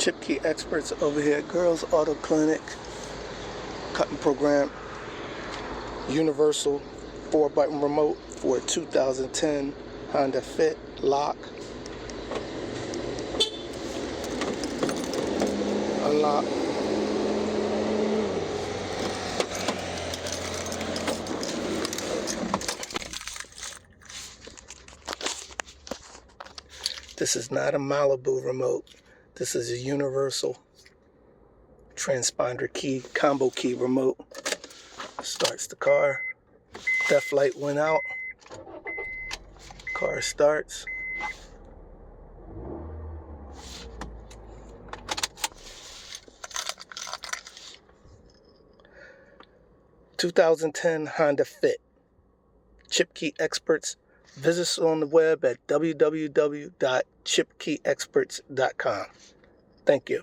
ChipKey experts over here at Girls Auto Clinic. Cutting program, universal 4-button remote for a 2010 Honda Fit lock. Unlock. This is not a Malibu remote. This is a universal transponder key, combo key remote. Starts the car. Def light went out. Car starts. (2010) Honda Fit. ChipKey experts. Visit us on the web at www.chipkeyexperts.com. Thank you.